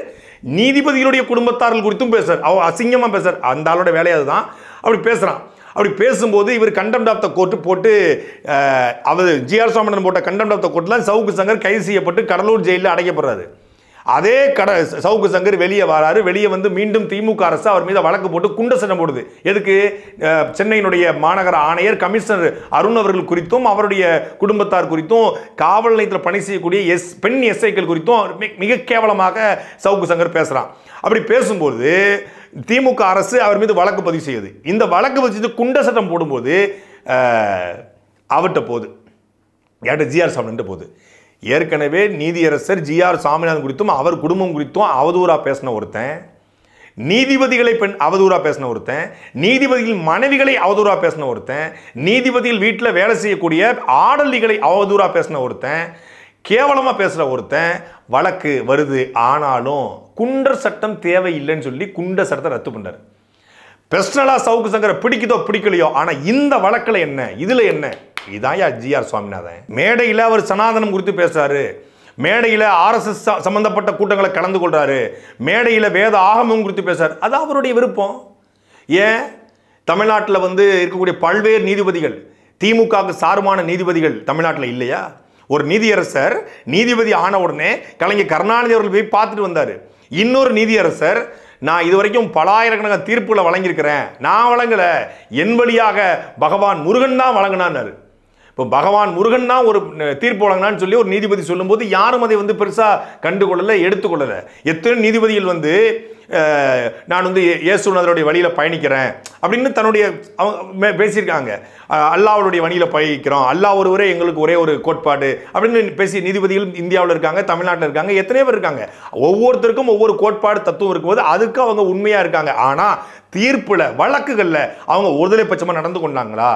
நீதிபதிகளுடைய குடும்பத்தார்கள் குறித்தும் பேசுறாரு, அவர் அசிங்கமாக பேசுறாரு. அந்த ஆளோட வேலையை அதுதான். அப்படி பேசுகிறான். அப்படி பேசும்போது இவர் கண்டெம்ட் ஆஃப் த கோர்ட்டு போட்டு, அவர் GR சுவாமிநாதன் போட்ட கண்டெம்ட் ஆஃப் த கோர்ட்டில் சவுக்கு சங்கர் கைது செய்யப்பட்டு கடலூர் ஜெயிலில் அடைக்கப்படுறாரு. அதே சவுக்கு சங்கர் வெளியே வராரு. வெளியே வந்து மீண்டும் திமுக அரசு அவர் மீது வழக்கு போட்டு குண்ட சட்டம் போடுது. எதுக்கு? சென்னையினுடைய மாநகர ஆணையர் கமிஷனர் அருண் அவர்கள் குறித்தும் அவருடைய குடும்பத்தார் குறித்தும் காவல் நிலையத்தில் பணி செய்யக்கூடிய பெண் SIக்கள் குறித்தும் மிக கேவலமாக சவுக்கு சங்கர் பேசுகிறான். அப்படி பேசும்போது திமுக அரசு அவர் மீது வழக்கு பதிவு செய்யுது. இந்த வழக்கு பதிவு குண்ட சட்டம் போடும்போது அவர்கிட்ட போகுது, யார்கிட்ட? GR சுவாமிநாதன் போகுது. ஏற்கனவே நீதியரசர் GR சுவாமிநாதன் குறித்தும் அவர் குடும்பம் குறித்தும் அவதூறாக பேசின ஒருத்தன், நீதிபதிகளை அவதூறாக பேசின ஒருத்தன், நீதிபதிகள் மனைவிகளை அவதூறாக பேசின ஒருத்தன், நீதிபதிகள் வீட்டில் வேலை செய்யக்கூடிய ஆடலிகளை அவதூறாக பேசின ஒருத்தன், கேவலமாக பேசுகிற ஒருத்தன் வழக்கு வருது. ஆனாலும் குண்டர் சட்டம் தேவையில்லைன்னு சொல்லி குண்டர் சட்டத்தை ரத்து பண்ணார். பர்சனலாக சவுக்கு சங்கரை பிடிக்குதோ பிடிக்கலையோ, ஆனால் இந்த வழக்கில் என்ன, இதில் என்ன? இதான் GR சுவாமிநாதன். மேடையில் அவர் சனாதனம் குறித்து பேசுறாரு, மேடையில் RSS சம்பந்தப்பட்ட கூட்டங்களை கலந்து கொள்றாரு, மேடையில் வேத ஆகமம் குறித்து பேசுறாரு. அது அவருடைய விருப்பம். ஏன் தமிழ்நாட்டில் வந்து இருக்கக்கூடிய பல்வேறு நீதிபதிகள், திமுகவுக்கு சார்பான நீதிபதிகள் தமிழ்நாட்டில் இல்லையா? ஒரு நீதியரசர் நீதிபதி ஆன உடனே கலைஞர் கருணாநிதி அவர்கள் போய் பார்த்துட்டு வந்தார். இன்னொரு நீதியரசர், நான் இதுவரைக்கும் பலாயிரக்கணக்கான தீர்ப்புகளை வழங்கியிருக்கிறேன், நான் வழங்கலை, என் வழியாக பகவான் முருகன் தான் வழங்கினார். இப்போ பகவான் முருகன் தான் ஒரு தீர்ப்பு வழங்கினான்னு சொல்லி ஒரு நீதிபதி சொல்லும்போது யாரும் அதை வந்து பெருசாக கண்டுகொள்ளலை, எடுத்துக்கொள்ளலை. எத்தனை நீதிபதிகள் வந்து நான் வந்து இயேசுநாதருடைய வழியில் பயணிக்கிறேன் அப்படின்னு தன்னுடைய அவங்க பேசியிருக்காங்க. அல்லாஹ்வுடைய வழியில் பயணிக்கிறோம், அல்லாஹ் ஒருவரே எங்களுக்கு ஒரே ஒரு கோட்பாடு அப்படின்னு பேசிய நீதிபதிகள் இந்தியாவில் இருக்காங்க, தமிழ்நாட்டில் இருக்காங்க, எத்தனையோ பேர் இருக்காங்க. ஒவ்வொருத்தருக்கும் ஒவ்வொரு கோட்பாடு தத்துவம் இருக்கும்போது அதுக்கு அவங்க உண்மையாக இருக்காங்க. ஆனால் தீர்ப்பில் வழக்குகளில் அவங்க ஒருதலை பட்சமாக நடந்து கொண்டாங்களா,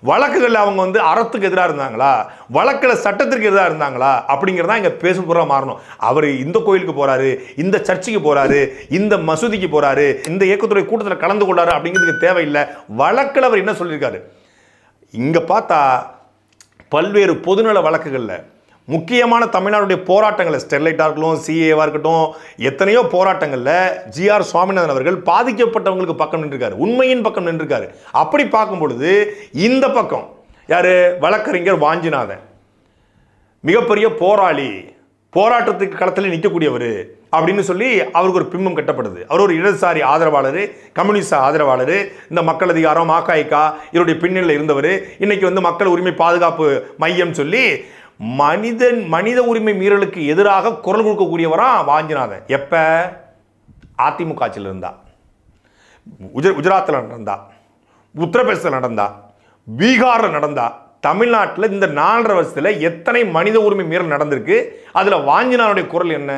வழக்குகளில் அவங்க வந்து அறத்துக்கு எதிராக இருந்தாங்களா, வழக்கில் சட்டத்திற்கு எதிராக இருந்தாங்களா அப்படிங்கிறதா இங்கே பேசுபொருளாக மாறணும். அவர் இந்த கோயிலுக்கு போகிறாரு, இந்த சர்ச்சுக்கு போகிறாரு, இந்த மசூதிக்கு போகிறாரு, இந்த இயக்கத்துடைய கூட்டத்தில் கலந்து கொள்ளாரு அப்படிங்கிறதுக்கு தேவையில்லை. வழக்கில் அவர் என்ன சொல்லியிருக்காரு? இங்கே பார்த்தா பல்வேறு பொதுநல வழக்குகளில் முக்கியமான தமிழ்நாடுடைய போராட்டங்கள், ஸ்டெர்லைட்டாக இருக்கட்டும், சிஏவாக இருக்கட்டும், எத்தனையோ போராட்டங்களில் ஜிஆர் சுவாமிநாதன் அவர்கள் பாதிக்கப்பட்டவங்களுக்கு பக்கம் நின்றுருக்காரு, உண்மையின் பக்கம் நின்றுருக்காரு. அப்படி பார்க்கும் பொழுது இந்த பக்கம் யார்? வழக்கறிஞர் வாஞ்சிநாதன், மிகப்பெரிய போராளி, போராட்டத்துக்கு களத்தில் நிற்கக்கூடியவர் அப்படின்னு சொல்லி அவருக்கு ஒரு பிம்பம் கட்டப்படுது. அவர் ஒரு இடதுசாரி ஆதரவாளர், கம்யூனிஸ்ட் ஆதரவாளர், இந்த மக்கள் அதிகாரம் மாகாய்கா இவருடைய பின்னணியில் இருந்தவர். இன்னைக்கு வந்து மக்கள் உரிமை பாதுகாப்பு மையம் சொல்லி மனித உரிமை மீறலுக்கு எதிராக குரல் கொடுக்கக்கூடியவரா வாஞ்சிநாதன். எப்ப? அதிமுக ஆட்சியில் இருந்தா, குஜராத்தில் நடந்தா, உத்தரப்பிரதேசத்தில் நடந்தா, பீகாரில் நடந்தா, தமிழ்நாட்டில் இந்த 4.5 வருஷத்தில் எத்தனை மனித உரிமை மீறல் நடந்திருக்கு? அதுல வாஞ்சிநாதனுடைய குரல் என்ன?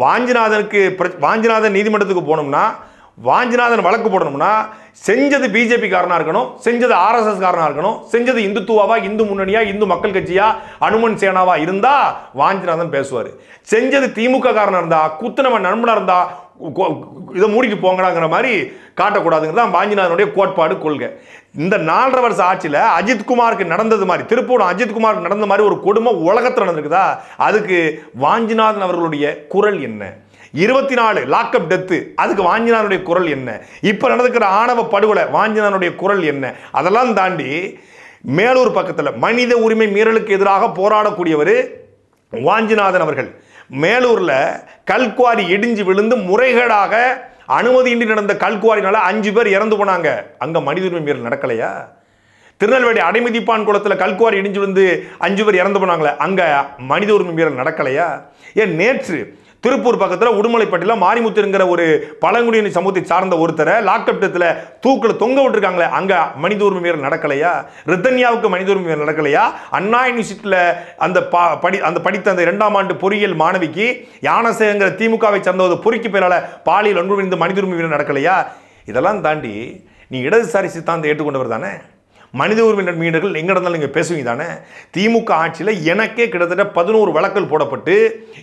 வாஞ்சிநாதன் நீதிமன்றத்துக்கு போனோம்னா, வாஞ்சிநாதன் வழக்கு போடணும்னா செஞ்சது பிஜேபி காரனா இருக்கணும், செஞ்சது ஆர்எஸ்எஸ் காரனா இருக்கணும், செஞ்சது இந்துத்துவாவா, இந்து முன்னணியா, இந்து மக்கள் கட்சியா, அனுமன் சேனாவா இருந்தா வாஞ்சிநாதன் பேசுவார். செஞ்சது திமுக காரனா இருந்தா, குத்துனவன் நண்பனா இருந்தா இதை மூடிட்டு போங்கடாங்கிற மாதிரி காட்டக்கூடாதுங்கிறது தான் வாஞ்சிநாதனுடைய கோட்பாடு, கொள்கை. இந்த 4.5 வருஷ ஆட்சியில் அஜித்குமாருக்கு நடந்தது மாதிரி, திருப்பூர் அஜித்குமாருக்கு நடந்த மாதிரி ஒரு கொடுமை உலகத்தில் நடந்திருக்குதா? அதுக்கு வாஞ்சிநாதன் அவர்களுடைய குரல் என்ன? 24 லாக்அப் டெத்து, அதுக்கு வாஞ்சிநாதனுடைய குரல் என்ன? இப்ப நடந்துக்கிற ஆணவ படுகொலை, வாஞ்சிநாதனுடைய குரல் என்ன? அதெல்லாம் தாண்டி மேலூர் பக்கத்தில் மனித உரிமை மீறலுக்கு எதிராக போராடக்கூடியவர் வாஞ்சிநாதன் அவர்கள். மேலூர்ல கல்குவாரி இடிஞ்சு விழுந்து முறைகேடாக அனுமதியின்றி நடந்த கல்குவாரினால 5 பேர் இறந்து போனாங்க. அங்க மனித உரிமை மீறல் நடக்கலையா? திருநெல்வேலி அடைமதிப்பான் குளத்தில் கல்குவாரி இடிஞ்சு விழுந்து 5 பேர் இறந்து போனாங்களே, அங்க மனித உரிமை மீறல் நடக்கலையா? ஏன் நேற்று திருப்பூர் பக்கத்தில் உடுமலைப்பட்டியில் மாரிமுத்துங்கிற ஒரு பழங்குடியின சமூகத்தை சார்ந்த ஒருத்தரை லாக்அப் டெத்தில் தூக்கில் தொங்க விட்டுருக்காங்களே, அங்க மனித உரிமை மீறல் நடக்கலையா? ரித்தன்யாவுக்கு மனித உரிமை மீறல் நடக்கலையா? அண்ணா யூனிவர்சிட்டியில் அந்த படித்த அந்த 2ஆம் ஆண்டு பொறியியல் மாணவிக்கு யானசேங்கிற திமுகவை சார்ந்த ஒரு பொறிக்கு பேரால பாலியல் வன்முறை இந்த மனித உரிமை மீறல் நடக்கலையா? இதெல்லாம் தாண்டி நீ இடதுசாரி சித்தாந்தத்தை ஏற்றுக்கொண்டவர் தானே? மனித உரிமை மீறல்கள் எங்க இருந்தாலும் நீங்க பேசுவீங்க தானே? திமுக ஆட்சியில் எனக்கே கிட்டத்தட்ட 11 வழக்குகள் போடப்பட்டு,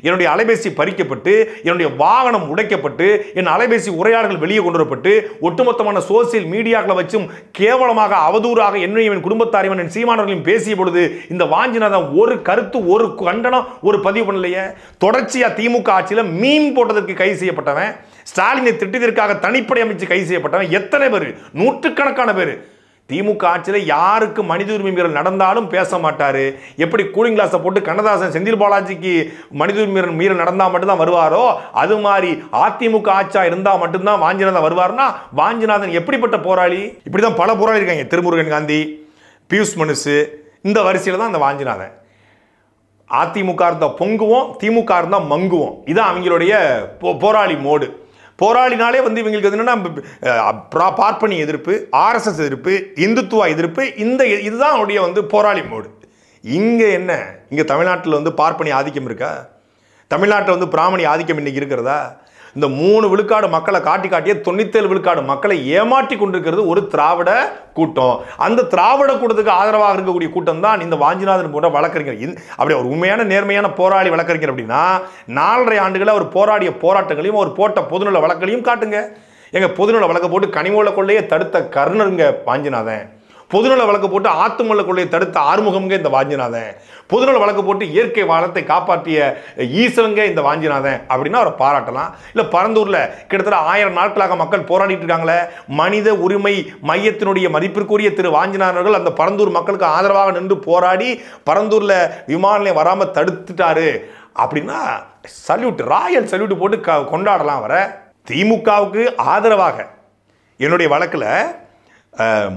என்னுடைய அலைபேசி பறிக்கப்பட்டு, என்னுடைய வாகனம் உடைக்கப்பட்டு, என் அலைபேசி உரையாடல்கள் வெளியே கொண்டு வரப்பட்டு, ஒட்டுமொத்தமான சோசியல் மீடியாக்களை வச்சும் கேவலமாக அவதூறாக என்னையும் என் குடும்பத்தாரையும் என் சீமானவர்களையும் பேசிய பொழுது இந்த வாஞ்சிநாதன் ஒரு கருத்து, ஒரு கண்டனம், ஒரு பதிவு பண்ணலையே. தொடர்ச்சியா திமுக ஆட்சியில் மீன் போட்டதற்கு கைது செய்யப்பட்டவன், ஸ்டாலினை திட்டத்திற்காக தனிப்படை அமைச்சு கைது செய்யப்பட்டவன் எத்தனை பேர்? நூற்றுக்கணக்கான பேர். திமுக ஆட்சியில் யாருக்கு மனித உரிமை மீறல் நடந்தாலும் பேச மாட்டாரு. எப்படி கூலிங் கிளாஸை போட்டு கண்ணதாசன் செந்தில் பாலாஜிக்கு மனித உரிமை மீறல் நடந்தால் மட்டும்தான் வருவாரோ, அது மாதிரி அதிமுக ஆட்சியா இருந்தால் மட்டும்தான் வாஞ்சிநாதன் வருவார்னா வாஞ்சிநாதன் எப்படிப்பட்ட போராளி? இப்படிதான் பல போராளி இருக்காங்க. திருமுருகன் காந்தி, பியூஷ் மனுசு, இந்த வரிசையில் தான் அந்த வாஞ்சிநாதன். அதிமுக இருந்தால் பொங்குவோம், திமுக இருந்தால் மங்குவோம். இதான் அவங்களுடைய போராளி மோடு. போராளினாலே வந்து இவங்களுக்கு என்னன்னா பார்ப்பனிய எதிர்ப்பு, ஆர்எஸ்எஸ் எதிர்ப்பு, இந்துத்துவ எதிர்ப்பு, இதுதான் அவருடைய வந்து போராளி மோடு. இங்க என்ன? இங்க தமிழ்நாட்டில் வந்து பார்ப்பனிய ஆதிக்கம் இருக்கா? தமிழ்நாட்டில் வந்து பிராமணிய ஆதிக்கம் இன்னைக்கு இருக்கிறதா? இந்த 3 விழுக்காடு மக்களை காட்டிய 97 விழுக்காடு மக்களை ஏமாற்றி கொண்டிருக்கிறது ஒரு திராவிட கூட்டம். அந்த திராவிட கூட்டத்துக்கு ஆதரவாக இருக்கக்கூடிய கூட்டம் தான் இந்த வாஞ்சிநாதன் போன்ற வழக்கறிஞர். அப்படி ஒரு உண்மையான நேர்மையான போராளி வழக்கறிஞர் அப்படின்னா 4.5 ஆண்டுகளில் அவர் போராடிய போராட்டங்களையும் அவர் போட்ட பொதுநல வழக்குகளையும் காட்டுங்க. எங்க பொதுநல வழக்கை போட்டு கனிமூல கொள்ளையை தடுத்த கருணருங்க வாஞ்சிநாதன். பொதுநல வழக்கு போட்டு ஆத்துமல்ல கொள்ளையை தடுத்த ஆறுமுகம்ங்க இந்த வாஞ்சிநாதன். பொதுநல வழக்கு போட்டு இயற்கை வளத்தை காப்பாற்றிய ஈசவங்க இந்த வாஞ்சிநாதன் அப்படின்னா அவரை பாராட்டலாம். இல்லை பரந்தூர்ல கிட்டத்தட்ட 1000 நாட்களாக மக்கள் போராடிட்டு இருக்காங்களே, மனித உரிமை மையத்தினுடைய மதிப்பிற்குரிய திரு வாஞ்சிநாதன் அந்த பரந்தூர் மக்களுக்கு ஆதரவாக நின்று போராடி பரந்தூர்ல விமான நிலையம் வராம தடுத்துட்டாரு அப்படின்னா சல்யூட், ராயல் சல்யூட் போட்டு கொண்டாடலாம். வர திமுகவுக்கு ஆதரவாக என்னுடைய வழக்கில்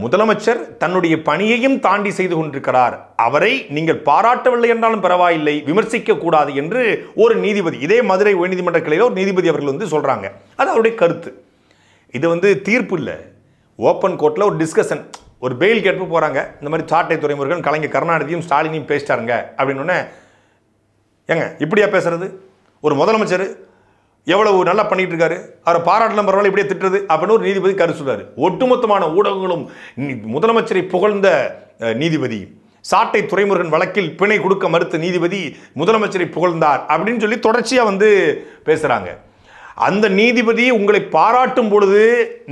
முதலமைச்சர் தன்னுடைய பணியையும் தாண்டி செய்து கொண்டிருக்கிறார், அவரை நீங்கள் பாராட்டவில்லை என்றாலும் பரவாயில்லை, விமர்சிக்க கூடாது என்று ஒரு நீதிபதி, இதே மதுரை உயர்நீதிமன்ற கிளையில் ஒரு நீதிபதி அவர்கள் சொல்றாங்க. அது அவருடைய கருத்து. இது தீர்ப்பு இல்லை, ஓப்பன் கோர்ட்டில் ஒரு டிஸ்கஷன், ஒரு பெயில் கேட்பு போறாங்க. இந்த மாதிரி சாட்டை துரைமுருகன் கலைஞர் கருணாநிதியும் ஸ்டாலினையும் பேசிட்டாருங்க அப்படின்னு. ஏங்க இப்படியா பேசுறது? ஒரு முதலமைச்சர் எவ்வளவு நல்லா பண்ணிட்டு இருக்காரு, அவரை பாராட்டலாம் பரவாயில்ல, இப்படியே திட்டுறது அப்படின்னு ஒரு நீதிபதி கருத்து சொல்றாரு. ஒட்டுமொத்தமான ஊடகங்களும் முதலமைச்சரை புகழ்ந்த நீதிபதி, சாட்டை துரைமுருகன் வழக்கில் பிணை கொடுக்க மறுத்த நீதிபதி முதலமைச்சரை புகழ்ந்தார் அப்படின்னு சொல்லி தொடர்ச்சியா பேசுறாங்க. அந்த நீதிபதி உங்களை பாராட்டும் பொழுது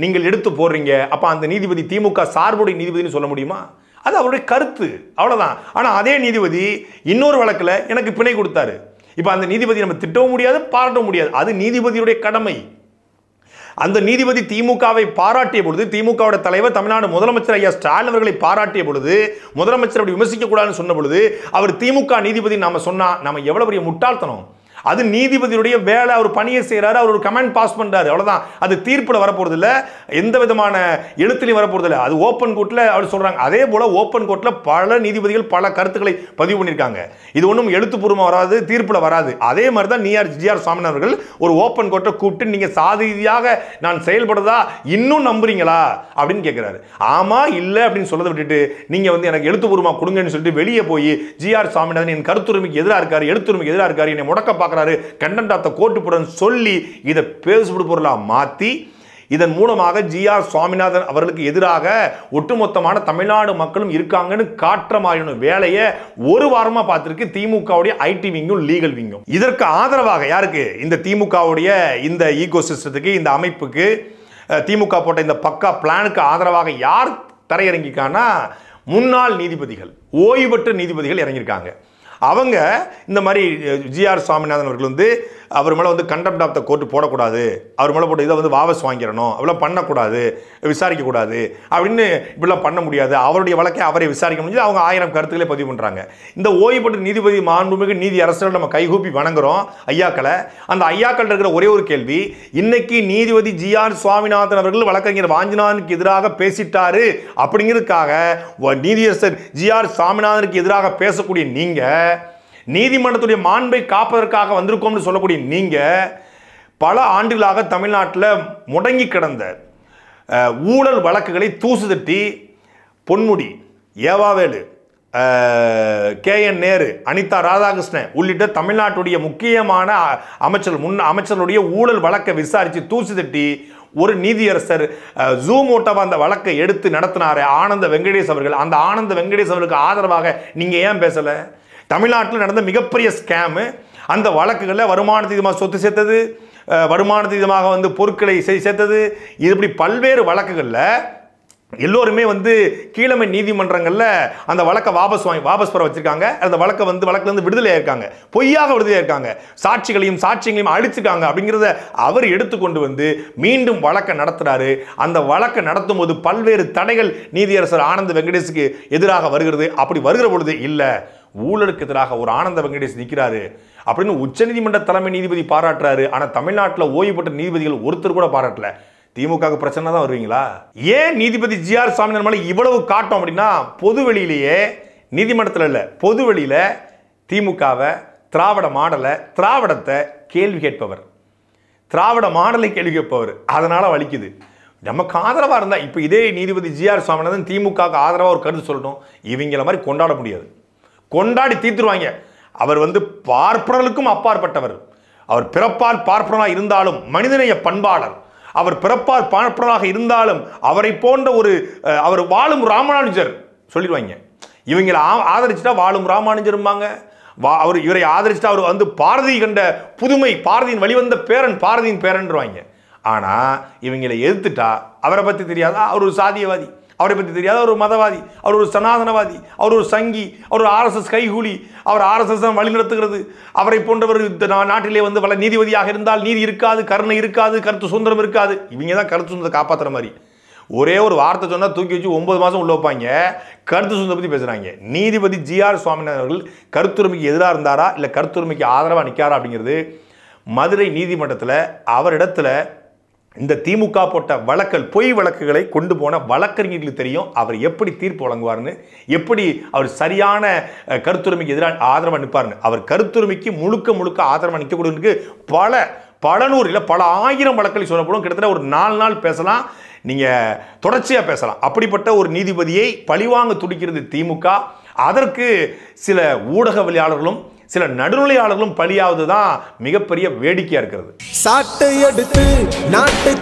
நீங்கள் எடுத்து போடுறீங்க. அப்ப அந்த நீதிபதி திமுக சார்புடைய நீதிபதினு சொல்ல முடியுமா? அது அவருடைய கருத்து, அவ்வளவுதான். ஆனா அதே நீதிபதி இன்னொரு வழக்குல எனக்கு பிணை கொடுத்தாரு. இப்ப அந்த நீதிபதி நம்ம திட்டவும் முடியாது, பாராட்டவும் முடியாது. அது நீதிபதியுடைய கடமை. அந்த நீதிபதி திமுகவை பாராட்டிய பொழுது, திமுகவுடைய தலைவர் தமிழ்நாடு முதலமைச்சர் ஐயா ஸ்டாலின் அவர்களை பாராட்டிய பொழுது, முதலமைச்சர் அப்படி விமர்சிக்க கூடாதுன்னு சொன்ன பொழுது, அவர் திமுக நீதிபதி நாம சொன்னா நம்ம எவ்வளவு பெரிய முட்டாள்தனம். அது நீதிபதியுடைய வேலை, அவர் பணியை செய்யறாரு, அவர் ஒரு கமெண்ட் பாஸ் பண்றாரு, அவ்வளவுதான். அது தீர்ப்புல வரப்போறது இல்ல, எந்த விதமான எழுத்துலையும் வரப்போறது இல்ல. அது ஓப்பன் கோர்ட்ல அவர் சொல்றாங்க. அதே போல ஓப்பன் கோர்ட்ல பல நீதிபதிகள் பல கருத்துக்களை பதிவு பண்ணியிருக்காங்க. இது ஒன்றும் எழுத்துப்பூர்வமா வராது, தீர்ப்புல வராது. அதே மாதிரி தான் ஜிஆர் சாமிநாதன் அவர்கள் ஒரு ஓப்பன் கோர்ட்டை கூப்பிட்டு நீங்க சாதியாக நான் செயல்படுறதா இன்னும் நம்புறீங்களா அப்படின்னு கேட்கிறாரு. ஆமா இல்ல அப்படின்னு சொல்றதை விட்டுட்டு நீங்க எனக்கு எழுத்துப்பூர்வமா கொடுங்கன்னு சொல்லிட்டு வெளியே போய் ஜிஆர் சாமிநாதன் என் கருத்துரிமைக்கு எதிராக இருக்காரு, எழுத்துரிமைக்கு எதிராக இருக்காரு, என்னை முடக்க பார்க்க கண்டென்ட் ஆஃப் தி கோர்ட் புடன் சொல்லி இதை பேசுபடு பொருளா மாத்தி, இதன் மூலமாக ஜிஆர் சுவாமிநாதன் அவர்களுக்கு எதிராக ஒட்டுமொத்தமான தமிழ்நாடு மக்களும் இருக்காங்கன்னு காட்டுற மாதிரியான வேலையை ஒரு வாரமா பார்த்திருக்கு திமுகவுடைய ஐடி விங்கும் லீகல் விங்கும். இதற்கு ஆதரவாக யாருக்கு? இந்த திமுகவுடைய இந்த ஈகோ சிஸ்டத்துக்கு, இந்த அமைப்புக்கு, திமுக போட்ட இந்த பக்கா பிளானுக்கு ஆதரவாக யார் தரையிறங்கிக்கானா முன்னாள் நீதிபதிகள், ஓய்வு பெற்ற நீதிபதிகள் இறங்கியிருக்காங்க. அவங்க இந்த மாதிரி ஜிஆர் சாமிநாதன் அவர்கள் அவர் மேலே கண்டெம்ட் ஆஃப் த கோர்ட் போடக்கூடாது, அவர் மேலே போட்டு இதை வாபஸ் வாங்கிடணும், அவ்வளோ பண்ணக்கூடாது, விசாரிக்கக்கூடாது அப்படின்னு இப்படிலாம் பண்ண முடியாது, அவருடைய வழக்கை அவரை விசாரிக்க முடியாது, அவங்க 1000 கருத்துக்களை பதிவு பண்ணுறாங்க. இந்த ஓய்வு பெற்ற நீதிபதி மாண்புமிகு நீதி அரசர்கள் நம்ம கைகூப்பி வணங்குறோம் ஐயாக்களை. அந்த ஐயாக்கள் இருக்கிற ஒரே ஒரு கேள்வி, இன்னைக்கு நீதிபதி ஜிஆர் சுவாமிநாதன் அவர்கள் வழக்கறிஞர் வாஞ்சிநாதனுக்கு எதிராக பேசிட்டாரு அப்படிங்கிறதுக்காக நீதியரசர் ஜிஆர் சாமிநாதனுக்கு எதிராக பேசக்கூடிய நீங்க, நீதிமன்றத்துடைய மாண்பை காப்பதற்காக வந்திருக்கோம்னு சொல்லக்கூடிய நீங்க, பல ஆண்டுகளாக தமிழ்நாட்டில் முடங்கி கிடந்த ஊழல் வழக்குகளை தூசு தட்டி பொன்முடி, ஏவாவேலு, KN நேரு, அனிதா ராதாகிருஷ்ணன் உள்ளிட்ட தமிழ்நாட்டுடைய முக்கியமான அமைச்சர்களுடைய ஊழல் வழக்கை விசாரித்து தூசு தட்டி ஒரு நீதியரசர் ஜூமோட்டோவா அந்த வழக்கை எடுத்து நடத்தினாரு ஆனந்த வெங்கடேஷ் அவர்கள். அந்த ஆனந்த வெங்கடேஷ் அவர்களுக்கு ஆதரவாக நீங்க ஏன் பேசல? தமிழ்நாட்டில் நடந்த மிகப்பெரிய ஸ்கேமு, அந்த வழக்குகளில் வருமான தீதமாக சொத்து சேர்த்தது, வருமான தீதமாக பொருட்களை சேர்த்தது, இப்படி பல்வேறு வழக்குகளில் எல்லோருமே கீழமை நீதிமன்றங்களில் அந்த வழக்கை வாபஸ் பெற வச்சிருக்காங்க. அந்த வழக்கை வழக்கிலிருந்து விடுதலையாக இருக்காங்க, பொய்யாக விடுதலையாக இருக்காங்க, சாட்சியங்களையும் அழிச்சிருக்காங்க அப்படிங்கிறத அவர் எடுத்துக்கொண்டு மீண்டும் வழக்கை நடத்துறாரு. அந்த வழக்கை நடத்தும் போது பல்வேறு தடைகள் நீதியரசர் ஆனந்த வெங்கடேஷுக்கு எதிராக வருகிறது. அப்படி வருகிற பொழுது இல்லை, ஊழலுக்கு எதிராக ஒரு ஆனந்த வெங்கடேஷ் நிற்கிறாரு அப்படின்னு உச்சநீதிமன்ற தலைமை நீதிபதி பாராட்டுறாரு. ஆனால் தமிழ்நாட்டில் ஓய்வு பெற்ற நீதிபதிகள் ஒருத்தர் கூட பாராட்டல. திமுக பிரச்சனை தான் வருவீங்களா? ஏன் நீதிபதி ஜிஆர் சாமிநாதன் மேல இவ்வளவு காட்டும் அப்படின்னா, பொது வெளியிலேயே, நீதிமன்றத்தில் இல்லை, பொது வெளியில திமுகவை, திராவிட மாடலை, திராவிடத்தை கேள்வி கேட்பவர், திராவிட மாடலை கேள்வி கேட்பவர், அதனால வலிக்குது. நமக்கு ஆதரவாக இருந்தா, இப்போ இதே நீதிபதி ஜிஆர் சாமிநாதன் திமுக ஆதரவாக ஒரு கருத்து சொல்லணும், இவங்கள மாதிரி கொண்டாட முடியாது, கொண்டாடி தீர்த்துருவாங்க. அவர் பார்ப்பனர்களுக்கும் அப்பாற்பட்டவர், அவர் பிறப்பால் பார்ப்பனராக இருந்தாலும் மனிதநேய பண்பாளர், அவர் பிறப்பால் பார்ப்பனராக இருந்தாலும் அவரை போன்ற அவர் வாழும் ராமானுஜர் சொல்லிடுவாங்க. இவங்களை ஆதரிச்சுட்டா வாழும் ராமானுஜரும்பாங்க, இவரை ஆதரிச்சுட்டா அவர் பாரதி கண்ட புதுமை, பாரதியின் வழிவந்த பேரன், பாரதியின் பேரன்வாங்க. ஆனா இவங்களை எதிர்த்துட்டா அவரை பத்தி தெரியாதா, அவர் ஒரு சாதியவாதி, அவரை பற்றி தெரியாத ஒரு மதவாதி, அவர் ஒரு சனாதனவாதி, அவர் ஒரு சங்கி, அவர் ஒரு RSS கைகூலி, அவர் RSS வழி நடத்துகிறது, அவரை போன்றவர் நாட்டிலே பல நீதிபதியாக இருந்தால் நீதி இருக்காது, கருணை இருக்காது, கருத்து சுதந்திரம் இருக்காது. இவங்க தான் கருத்து சுதந்திரம் காப்பாற்றுற மாதிரி. ஒரே ஒரு வார்த்தை சொன்னா தூக்கி வச்சு 9 மாசம் உள்ள வைப்பாங்க. கருத்து சுதந்திரம் பற்றி பேசுறாங்க. நீதிபதி ஜிஆர் சுவாமிநாதன் அவர்கள் கருத்துரிமைக்கு எதிராக இருந்தாரா இல்லை கருத்துரிமைக்கு ஆதரவாக நிற்காரா அப்படிங்கிறது மதுரை நீதிமன்றத்தில் அவரிடத்துல இந்த திமுக போட்ட வழக்கல் பொய் வழக்குகளை கொண்டு போன வழக்கறிஞர்களுக்கு தெரியும் அவர் எப்படி தீர்ப்பு வழங்குவார்னு, எப்படி அவர் சரியான கருத்துரிமைக்கு எதிராக ஆதரவாக நிற்பார்னு. அவர் கருத்துரிமைக்கு முழுக்க முழுக்க ஆதரவாக நிற்கக்கூடியவருக்கு பல நூறு இல்லை பல ஆயிரம் வழக்குகளை சொல்லப்படும். கிட்டத்தட்ட ஒரு 4 நாள் பேசலாம், நீங்கள் தொடர்ச்சியாக பேசலாம். அப்படிப்பட்ட ஒரு நீதிபதியை பழிவாங்க துடிக்கிறது திமுக. அதற்கு சில ஊடகவியலாளர்களும் சில நடுநிலையாளர்களும் பலியாவது தான் மிகப்பெரிய வேடிக்கையா இருக்கிறது. சாட்டை எடுத்து நாட்டை